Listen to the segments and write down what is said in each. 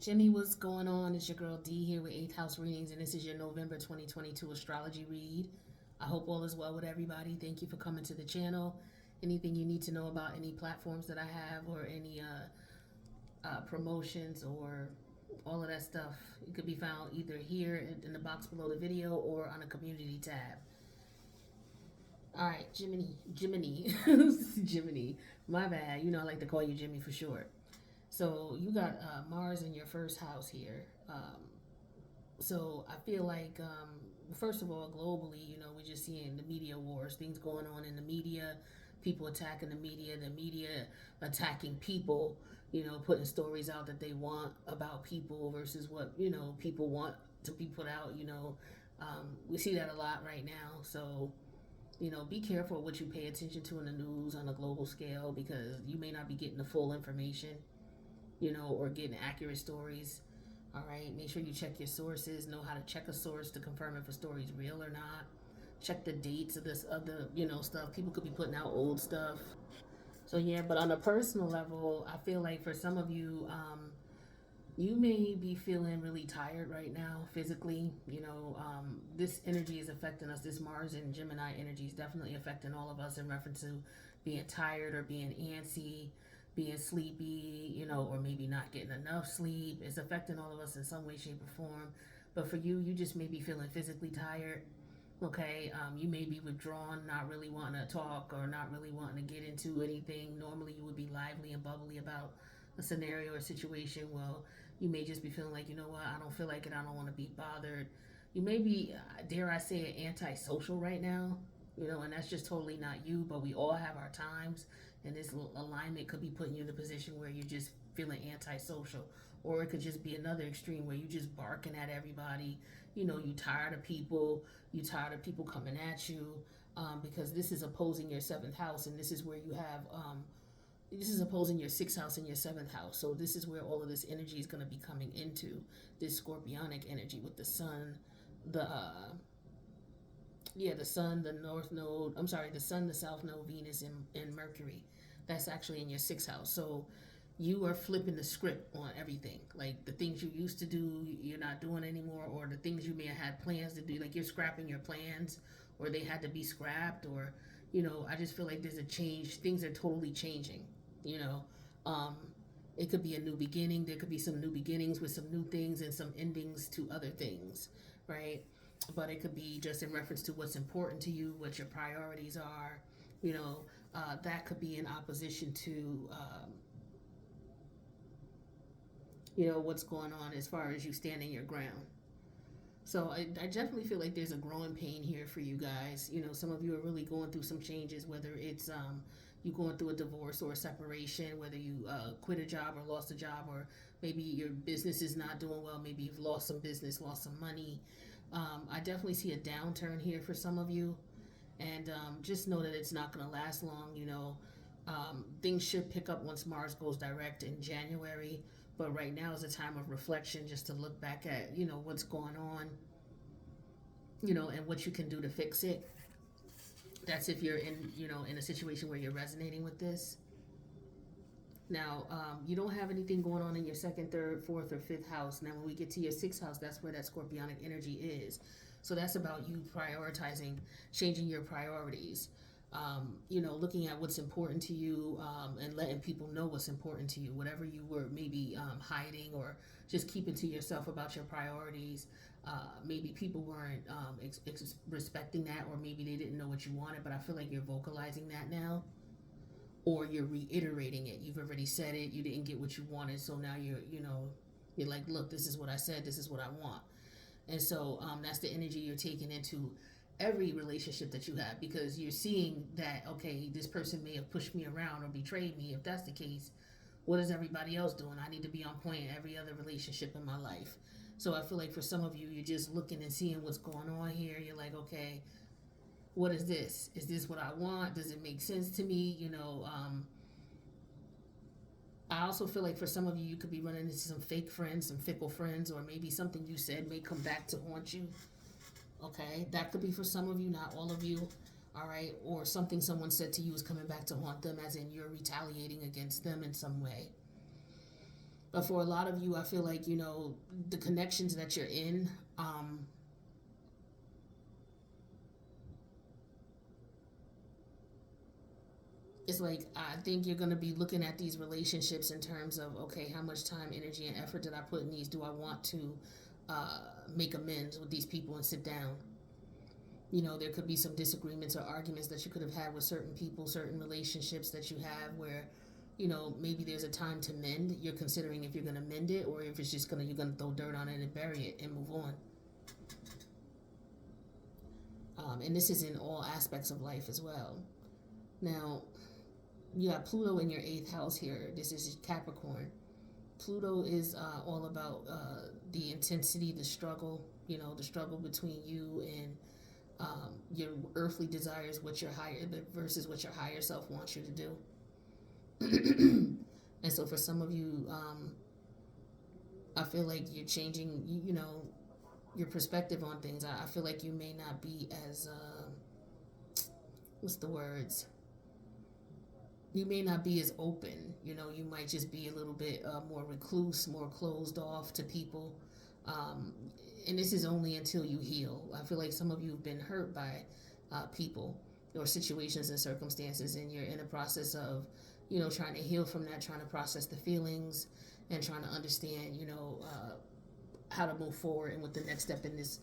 Jimmy, what's going on? It's your girl D here with 8th House Readings, and this is your November 2022 astrology read. I hope all is well with everybody. Thank you for coming to the channel. Anything you need to know about any platforms that I have or any promotions or all of that stuff, it could be found either here in the box below the video or on a community tab. All right, Jiminy, Jiminy. My bad. You know I like to call you Jimmy for short. So you got Mars in your first house here. So I feel like, first of all, globally, we're just seeing the media wars, things going on in the media, people attacking the media attacking people, putting stories out that they want about people versus what, people want to be put out, we see that a lot right now. So, be careful what you pay attention to in the news on a global scale because you may not be getting the full information, or getting accurate stories. All right, make sure you check your sources, know how to check a source to confirm if a story is real or not. Check the dates of this other, stuff. People could be putting out old stuff. So yeah, but on a personal level, I feel like for some of you, you may be feeling really tired right now physically. This energy is affecting us. This Mars and Gemini energy is definitely affecting all of us in reference to being tired or being antsy, being sleepy, or maybe not getting enough sleep. It's affecting all of us in some way, shape, or form. But for you, you just may be feeling physically tired. Okay, you may be withdrawn, not really wanting to talk or not really wanting to get into anything. Normally, you would be lively and bubbly about a scenario or situation. Well, you may just be feeling like, you know what, I don't feel like it. I don't want to be bothered. You may be, dare I say it, antisocial right now. And that's just totally not you. But we all have our times, and this alignment could be putting you in a position where you're just feeling antisocial, or it could just be another extreme where you're just barking at everybody. You tired of people. You tired of people coming at you, because this is opposing your seventh house, and this is where you have. This is opposing your sixth house and your seventh house. So this is where all of this energy is going to be coming into, this scorpionic energy with the sun, the the sun, the north node. I'm sorry, the sun, the south node, Venus, and Mercury. That's actually in your sixth house. So you are flipping the script on everything. Like the things you used to do, you're not doing anymore, or the things you may have had plans to do, like you're scrapping your plans, or they had to be scrapped, or I just feel like there's a change. Things are totally changing. You know, um, it could be a new beginning. There could be some new beginnings with some new things and some endings to other things, right? But it could be just in reference to what's important to you, what your priorities are. That could be in opposition to what's going on as far as you standing your ground. So I definitely feel like there's a growing pain here for you guys. Some of you are really going through some changes, whether it's you going through a divorce or a separation, whether you quit a job or lost a job, or maybe your business is not doing well, maybe you've lost some business, lost some money. I definitely see a downturn here for some of you, and just know that it's not going to last long. Things should pick up once Mars goes direct in January, but right now is a time of reflection, just to look back at what's going on, and what you can do to fix it. That's if you're in a situation where you're resonating with this. Now, you don't have anything going on in your second, third, fourth, or fifth house. Now, when we get to your sixth house, that's where that scorpionic energy is. So that's about you prioritizing, changing your priorities. Looking at what's important to you, and letting people know what's important to you. Whatever you were maybe hiding or just keeping to yourself about your priorities. Maybe people weren't respecting that, or maybe they didn't know what you wanted. But I feel like you're vocalizing that now, or you're reiterating it. You've already said it. You didn't get what you wanted, so now you're like, look, this is what I said. This is what I want. And so that's the energy you're taking into every relationship that you have, because you're seeing that, okay, this person may have pushed me around or betrayed me. If that's the case, what is everybody else doing? I need to be on point in every other relationship in my life. So I feel like for some of you, you're just looking and seeing what's going on here. You're like, okay, what is this? Is this what I want? Does it make sense to me? I also feel like for some of you, you could be running into some fake friends, some fickle friends, or maybe something you said may come back to haunt you. Okay, that could be for some of you, not all of you. All right, or something someone said to you is coming back to haunt them, as in you're retaliating against them in some way. But for a lot of you, I feel like, you know, the connections that you're in, it's like, I think you're going to be looking at these relationships in terms of, okay, how much time, energy, and effort did I put in these? Do I want to uh, make amends with these people and sit down? You know, there could be some disagreements or arguments that you could have had with certain people, certain relationships that you have where, you know, maybe there's a time to mend. You're considering if you're going to mend it or if it's just going to, you're going to throw dirt on it and bury it and move on. And this is in all aspects of life as well. Now, you got Pluto in your eighth house here. This is Capricorn. Pluto is all about the intensity, the struggle, you know, the struggle between you and your earthly desires, what your higher versus what your higher self wants you to do. And so for some of you, I feel like you're changing, you know, your perspective on things. I feel like you may not be as, what's the words? You may not be as open. You know, you might just be a little bit more recluse, more closed off to people. Um, and this is only until you heal. I feel like some of you have been hurt by people or situations and circumstances, and you're in a process of, you know, trying to heal from that, trying to process the feelings, and trying to understand, you know, how to move forward and what the next step in this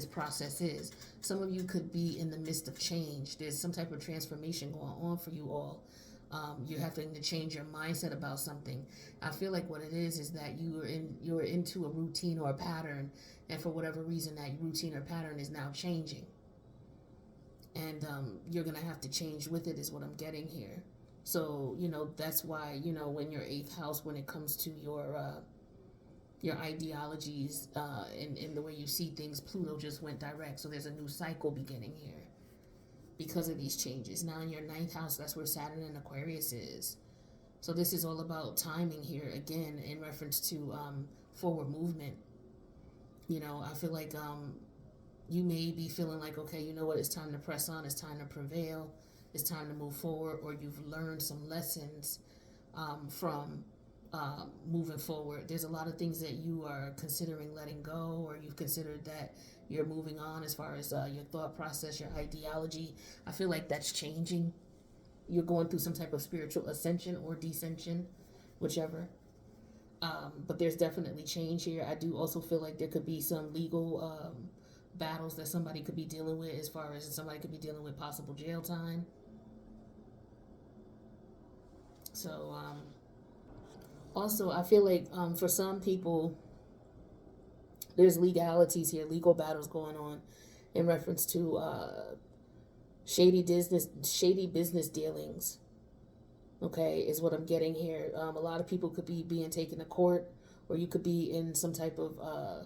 process is. Some of you could be in the midst of change. There's some type of transformation going on for you all. You're having to change your mindset about something. I feel like what it is that you're into a routine or a pattern, and for whatever reason that routine or pattern is now changing, and you're gonna have to change with it. Is what I'm getting here. So you know that's why, you know, when your eighth house, when it comes to your ideologies and the way you see things, Pluto just went direct. So there's a new cycle beginning here because of these changes. Now in your ninth house, that's where Saturn and Aquarius is. So this is all about timing here, again, in reference to forward movement. You know, I feel like you may be feeling like, okay, you know what, it's time to press on, it's time to prevail, it's time to move forward, or you've learned some lessons from moving forward. There's a lot of things that you are considering letting go, or you've considered that you're moving on as far as your thought process, your ideology. I feel like that's changing. You're going through some type of spiritual ascension or descension, whichever. But there's definitely change here. I do also feel like there could be some legal battles that somebody could be dealing with, as far as somebody could be dealing with possible jail time. So, also, I feel like for some people, there's legalities here, legal battles going on in reference to shady business dealings. Okay, is what I'm getting here. A lot of people could be being taken to court, or you could be in some type of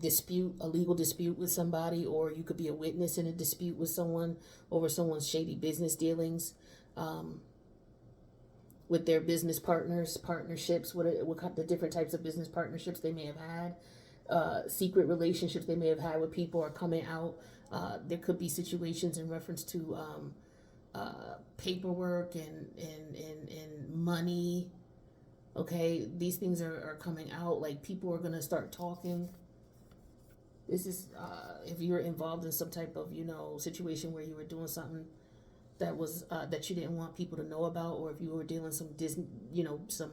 dispute, a legal dispute with somebody, or you could be a witness in a dispute with someone over someone's shady business dealings. With their business partnerships, what the different types of business partnerships they may have had, secret relationships they may have had with people are coming out. There could be situations in reference to paperwork and money. Okay, these things are coming out. Like, people are gonna start talking. This is if you're involved in some type of, you know, situation where you were doing something that was that you didn't want people to know about, or if you were dealing some some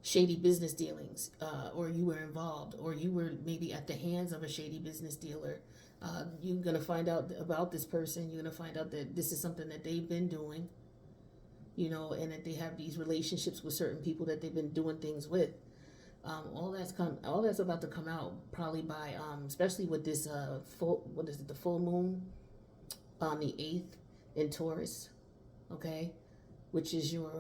shady business dealings, or you were involved, or you were maybe at the hands of a shady business dealer. You're gonna find out about this person. You're gonna find out that this is something that they've been doing, you know, and that they have these relationships with certain people that they've been doing things with. All that's about to come out probably by especially with this the full moon on the 8th in Taurus, okay, which is your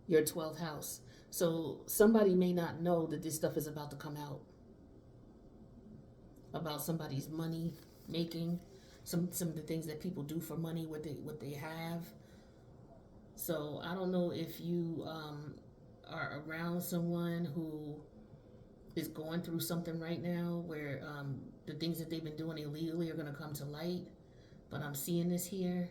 12th house. So somebody may not know that this stuff is about to come out about somebody's money making, some of the things that people do for money, what they have. So I don't know if you are around someone who is going through something right now where the things that they've been doing illegally are going to come to light, but I'm seeing this here.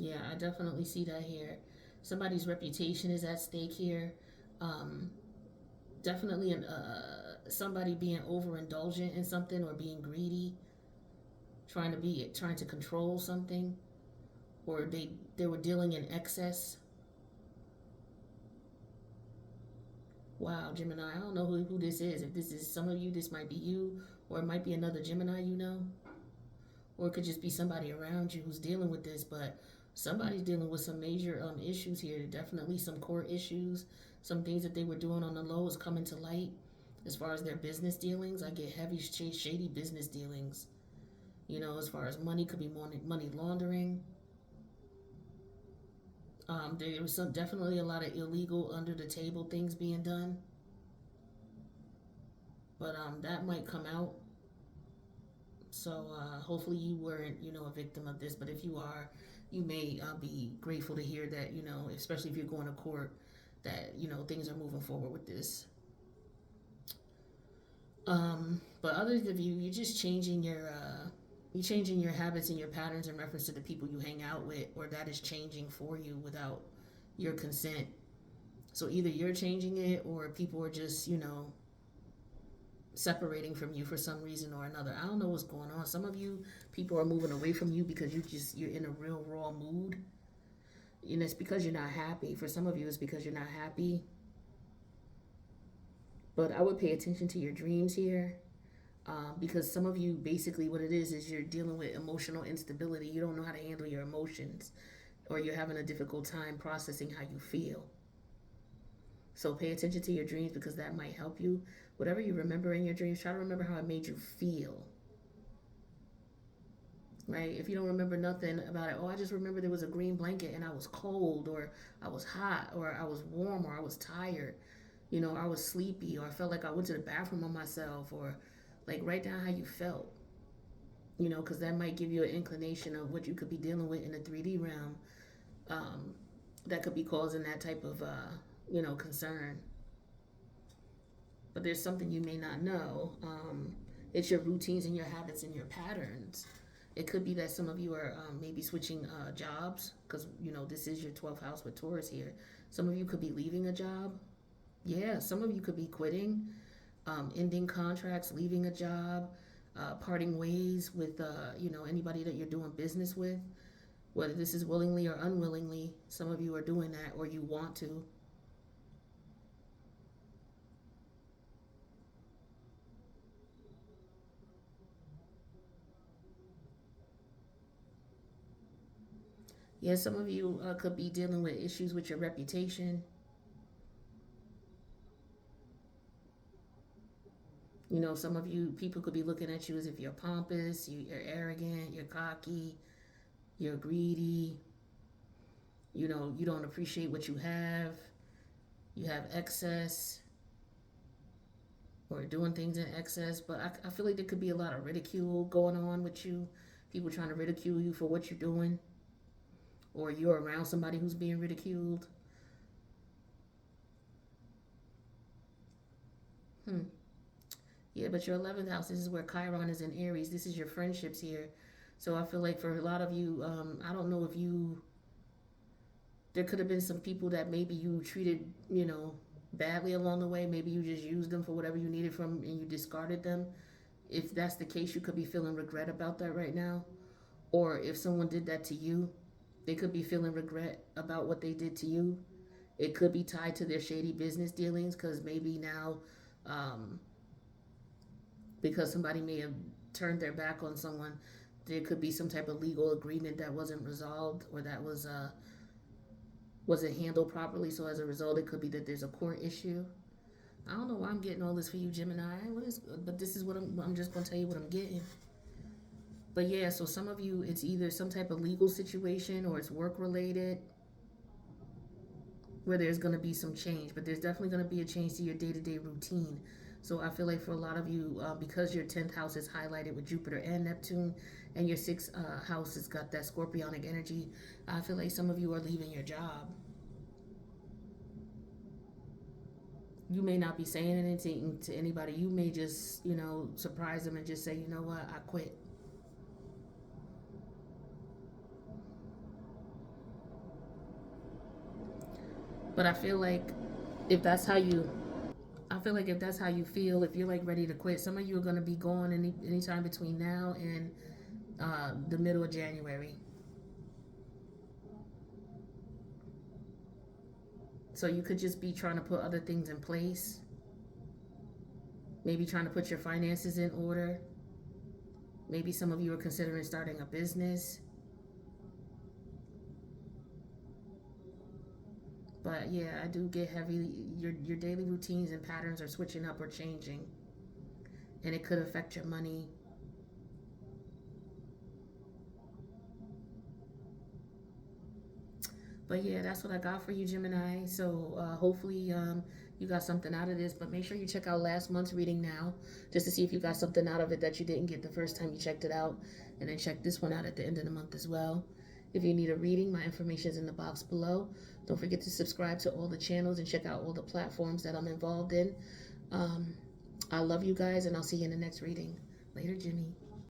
Yeah, I definitely see that here. Somebody's reputation is at stake here. Um, Definitely somebody being overindulgent in something or being greedy, trying to control something, or they were dealing in excess. Wow, Gemini, I don't know who this is. If this is some of you, this might be you, or it might be another Gemini you know, or it could just be somebody around you who's dealing with this. But somebody's dealing with some major issues here. Definitely some court issues, some things that they were doing on the low is coming to light. As far as their business dealings, I get heavy shady business dealings. You know, as far as money, could be money laundering. There was definitely a lot of illegal under the table things being done, but that might come out. So hopefully you weren't, a victim of this. But if you are, you may be grateful to hear that, especially if you're going to court, that things are moving forward with this. But others of you, you're changing your habits and your patterns in reference to the people you hang out with, or that is changing for you without your consent. So either you're changing it, or people are just, separating from you for some reason or another. I don't know what's going on. Some of you people are moving away from you because you're in a real raw mood. And it's because you're not happy. For some of you, it's because you're not happy. But I would pay attention to your dreams here. Because some of you, basically, what it is you're dealing with emotional instability. You don't know how to handle your emotions, or you're having a difficult time processing how you feel. So pay attention to your dreams, because that might help you. Whatever you remember in your dreams, try to remember how it made you feel. Right? If you don't remember nothing about it, I just remember there was a green blanket and I was cold, or I was hot, or I was warm, or I was tired, I was sleepy, or I felt like I went to the bathroom on myself, or like write down how you felt, because that might give you an inclination of what you could be dealing with in the 3D realm, that could be causing that type of, concern. But there's something you may not know. It's your routines and your habits and your patterns. It could be that some of you are maybe switching jobs, because, this is your 12th house with Taurus here. Some of you could be leaving a job. Yeah, some of you could be quitting, ending contracts, leaving a job, parting ways with, anybody that you're doing business with. Whether this is willingly or unwillingly, some of you are doing that, or you want to. Yeah, some of you could be dealing with issues with your reputation. Some of you people could be looking at you as if you're pompous, you're arrogant, you're cocky, you're greedy. You don't appreciate what you have excess, or doing things in excess. But I feel like there could be a lot of ridicule going on with you, people trying to ridicule you for what you're doing, or you're around somebody who's being ridiculed. Hmm. Yeah, but your 11th house, this is where Chiron is in Aries. This is your friendships here. So I feel like for a lot of you, I don't know if there could have been some people that maybe you treated, badly along the way. Maybe you just used them for whatever you needed from and you discarded them. If that's the case, you could be feeling regret about that right now. Or if someone did that to you, they could be feeling regret about what they did to you. It could be tied to their shady business dealings, because maybe now, um, because somebody may have turned their back on someone, there could be some type of legal agreement that wasn't resolved, or that wasn't handled properly. So as a result, it could be that there's a court issue. I don't know why I'm getting all this for you, Gemini. But this is what I'm just gonna tell you what I'm getting. But yeah, so some of you, it's either some type of legal situation, or it's work related, where there's going to be some change. But there's definitely going to be a change to your day-to-day routine. So I feel like for a lot of you, because your 10th house is highlighted with Jupiter and Neptune, and your 6th house has got that scorpionic energy, I feel like some of you are leaving your job. You may not be saying anything to anybody. You may just, surprise them and just say, you know what, I quit. But I feel like if that's how you feel, if you're like ready to quit, some of you are going to be gone anytime between now and the middle of January. So you could just be trying to put other things in place, maybe trying to put your finances in order. Maybe some of you are considering starting a business. But yeah, I do get heavy. Your daily routines and patterns are switching up or changing, and it could affect your money. But yeah, that's what I got for you, Gemini. So hopefully you got something out of this. But make sure you check out last month's reading now, just to see if you got something out of it that you didn't get the first time you checked it out. And then check this one out at the end of the month as well. If you need a reading, my information is in the box below. Don't forget to subscribe to all the channels and check out all the platforms that I'm involved in. I love you guys, and I'll see you in the next reading. Later, Jimmy.